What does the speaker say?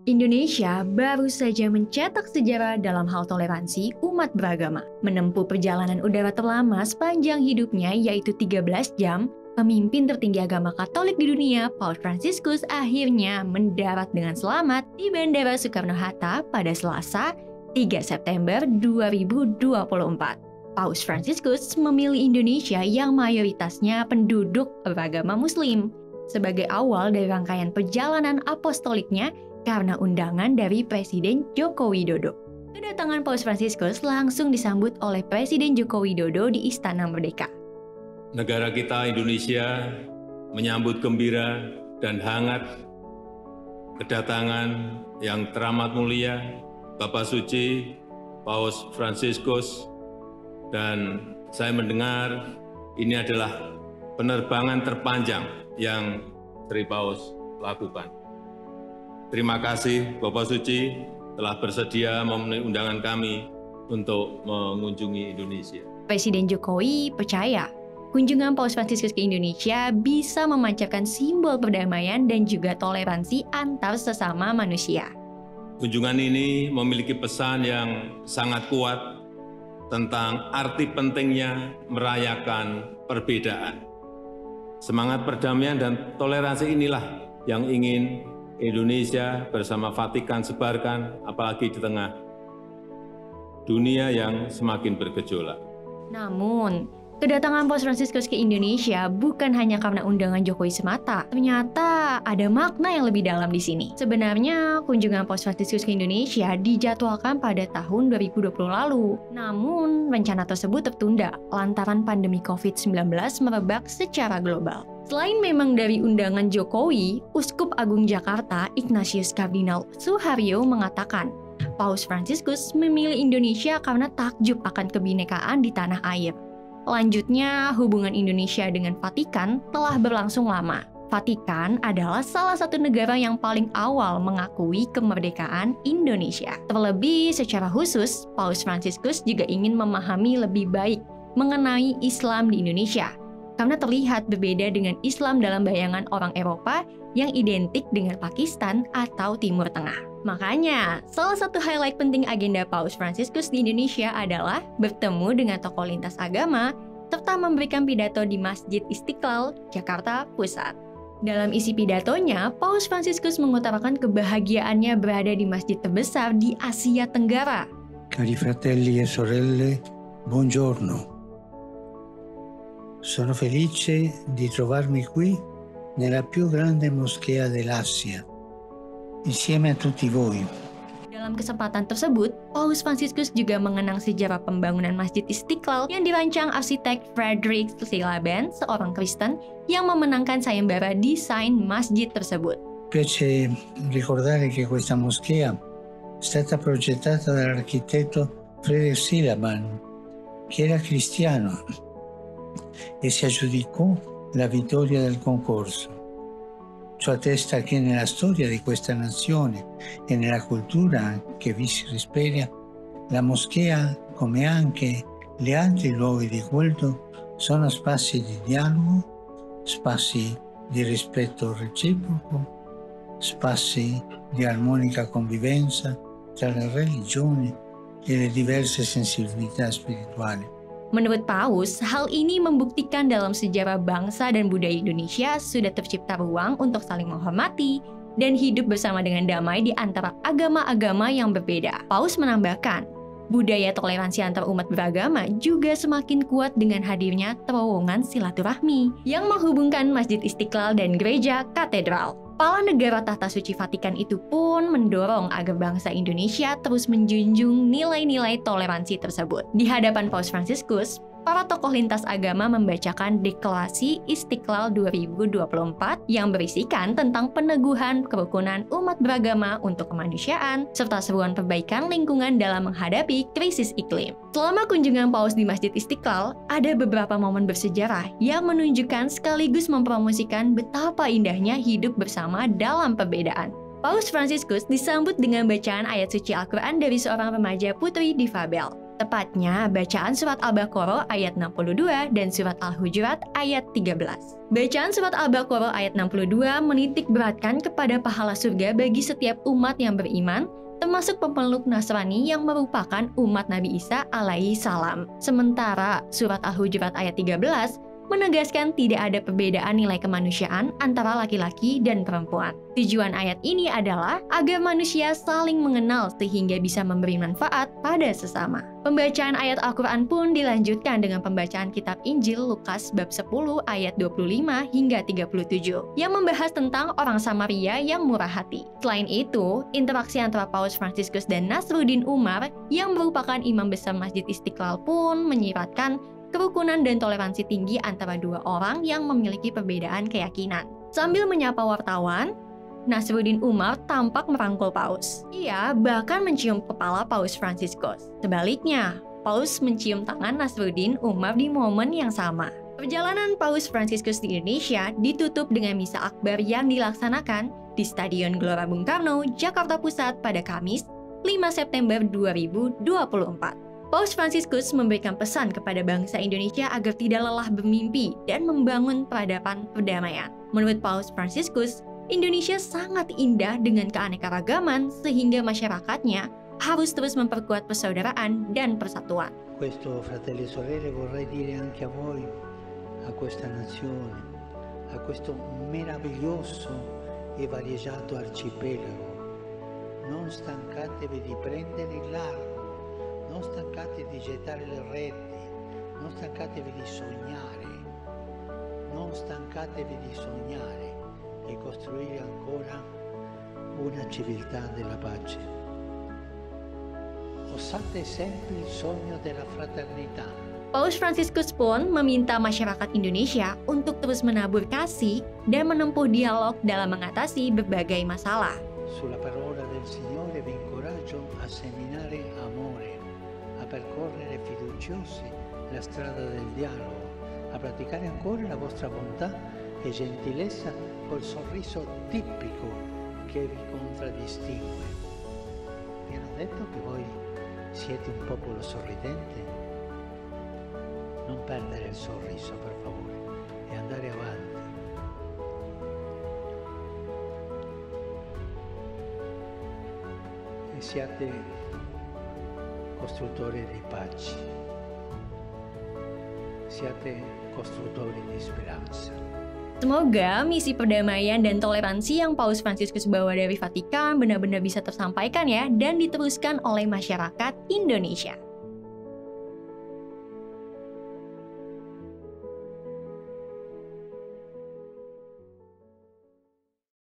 Indonesia baru saja mencetak sejarah dalam hal toleransi umat beragama. Menempuh perjalanan udara terlama sepanjang hidupnya yaitu 13 jam, pemimpin tertinggi agama Katolik di dunia, Paus Fransiskus akhirnya mendarat dengan selamat di Bandara Soekarno-Hatta pada Selasa, 3 September 2024. Paus Fransiskus memilih Indonesia yang mayoritasnya penduduk beragama Muslim sebagai awal dari rangkaian perjalanan apostoliknya karena undangan dari Presiden Joko Widodo. Kedatangan Paus Fransiskus langsung disambut oleh Presiden Joko Widodo di Istana Merdeka. Negara kita Indonesia menyambut gembira dan hangat kedatangan yang teramat mulia Bapak Suci Paus Fransiskus, dan saya mendengar ini adalah penerbangan terpanjang yang Sri Paus lakukan. Terima kasih Bapak Suci telah bersedia memenuhi undangan kami untuk mengunjungi Indonesia. Presiden Jokowi percaya kunjungan Paus Fransiskus ke Indonesia bisa memancarkan simbol perdamaian dan juga toleransi antar sesama manusia. Kunjungan ini memiliki pesan yang sangat kuat tentang arti pentingnya merayakan perbedaan. Semangat perdamaian dan toleransi inilah yang ingin Indonesia bersama Vatikan sebarkan, apalagi di tengah dunia yang semakin bergejolak. Namun, kedatangan Paus Fransiskus ke Indonesia bukan hanya karena undangan Jokowi semata. Ternyata ada makna yang lebih dalam di sini. Sebenarnya, kunjungan Paus Fransiskus ke Indonesia dijadwalkan pada tahun 2020 lalu. Namun, rencana tersebut tertunda lantaran pandemi COVID-19 merebak secara global. Selain memang dari undangan Jokowi, Uskup Agung Jakarta Ignatius Kardinal Suharyo mengatakan, Paus Fransiskus memilih Indonesia karena takjub akan kebinekaan di tanah air. Lanjutnya, hubungan Indonesia dengan Vatikan telah berlangsung lama. Vatikan adalah salah satu negara yang paling awal mengakui kemerdekaan Indonesia. Terlebih secara khusus, Paus Fransiskus juga ingin memahami lebih baik mengenai Islam di Indonesia, karena terlihat berbeda dengan Islam dalam bayangan orang Eropa yang identik dengan Pakistan atau Timur Tengah. Makanya, salah satu highlight penting agenda Paus Fransiskus di Indonesia adalah bertemu dengan tokoh lintas agama serta memberikan pidato di Masjid Istiqlal, Jakarta Pusat. Dalam isi pidatonya, Paus Fransiskus mengutarakan kebahagiaannya berada di masjid terbesar di Asia Tenggara. Cari fratelli e sorelle, buongiorno. Sono felice di trovarmi qui nella più grande moschea dell'Asia, insieme a tutti voi. Dalam kesempatan tersebut, Paus Fransiskus juga mengenang sejarah pembangunan Masjid Istiqlal yang dirancang arsitek Frederick Silaban, seorang Kristen yang memenangkan sayembara desain masjid tersebut. Piace ricordare che questa moschea è stata progettata dall'architetto Frederick Silaban, che era cristiano e si aggiudicò la vittoria del concorso. Ciò attesta che nella storia di questa nazione e nella cultura che vi si respira, la moschea, come anche gli altri luoghi di culto, sono spazi di dialogo, spazi di rispetto reciproco, spazi di armonica convivenza tra le religioni e le diverse sensibilità spirituali. Menurut Paus, hal ini membuktikan dalam sejarah bangsa dan budaya Indonesia sudah tercipta ruang untuk saling menghormati dan hidup bersama dengan damai di antara agama-agama yang berbeda. Paus menambahkan, budaya toleransi antar umat beragama juga semakin kuat dengan hadirnya terowongan silaturahmi yang menghubungkan Masjid Istiqlal dan Gereja Katedral. Kepala Negara Tahta Suci Vatikan itu pun mendorong agar bangsa Indonesia terus menjunjung nilai-nilai toleransi tersebut. Di hadapan Paus Fransiskus, para tokoh lintas agama membacakan Deklarasi Istiqlal 2024 yang berisikan tentang peneguhan kerukunan umat beragama untuk kemanusiaan, serta seruan perbaikan lingkungan dalam menghadapi krisis iklim. Selama kunjungan Paus di Masjid Istiqlal, ada beberapa momen bersejarah yang menunjukkan sekaligus mempromosikan betapa indahnya hidup bersama dalam perbedaan. Paus Fransiskus disambut dengan bacaan ayat suci Al-Quran dari seorang remaja putri difabel. Tepatnya bacaan surat Al-Baqarah ayat 62 dan surat Al-Hujurat ayat 13. Bacaan surat Al-Baqarah ayat 62 menitik beratkan kepada pahala surga bagi setiap umat yang beriman, termasuk pemeluk Nasrani yang merupakan umat Nabi Isa alaihi salam. Sementara surat Al-Hujurat ayat 13 menegaskan tidak ada perbedaan nilai kemanusiaan antara laki-laki dan perempuan. Tujuan ayat ini adalah agar manusia saling mengenal sehingga bisa memberi manfaat pada sesama. Pembacaan ayat Al-Quran pun dilanjutkan dengan pembacaan kitab Injil Lukas bab 10 ayat 25 hingga 37 yang membahas tentang orang Samaria yang murah hati. Selain itu, interaksi antara Paus Fransiskus dan Nasruddin Umar yang merupakan imam besar Masjid Istiqlal pun menyiratkan kerukunan dan toleransi tinggi antara dua orang yang memiliki perbedaan keyakinan. Sambil menyapa wartawan, Nasruddin Umar tampak merangkul Paus. Ia bahkan mencium kepala Paus Fransiskus. Sebaliknya, Paus mencium tangan Nasruddin Umar di momen yang sama. Perjalanan Paus Fransiskus di Indonesia ditutup dengan misa akbar yang dilaksanakan di Stadion Gelora Bung Karno, Jakarta Pusat pada Kamis, 5 September 2024. Paus Fransiskus memberikan pesan kepada bangsa Indonesia agar tidak lelah bermimpi dan membangun peradaban perdamaian. Menurut Paus Fransiskus, Indonesia sangat indah dengan keanekaragaman sehingga masyarakatnya harus terus memperkuat persaudaraan dan persatuan. Questo, fratelli e sorelle, vorrei dire anche a voi, a questa nazione, a questo meraviglioso e variegato arcipelago. Non stancatevi di prendere il largo. Non stancatevi di gettare le reti, non stancatevi di sognare, non stancatevi di sognare e costruire ancora una civiltà della pace. Osate sempre il sogno della fraternità. Paus Fransiskus pun meminta masyarakat Indonesia untuk terus menabur kasih dan menempuh dialog dalam mengatasi berbagai masalah. Sulla parola del Signore vi incoraggio a seminare amore, a percorrere fiduciosi la strada del dialogo, a praticare ancora la vostra bontà e gentilezza col sorriso tipico che vi contraddistingue. Vi hanno detto che voi siete un popolo sorridente? Non perdere il sorriso, per favore, e andare avanti. E siate costruttori di pace, siate costruttori di speranza. Semoga misi perdamaian dan toleransi yang Paus Fransiskus bawa dari Vatikan benar-benar bisa tersampaikan ya dan diteruskan oleh masyarakat Indonesia.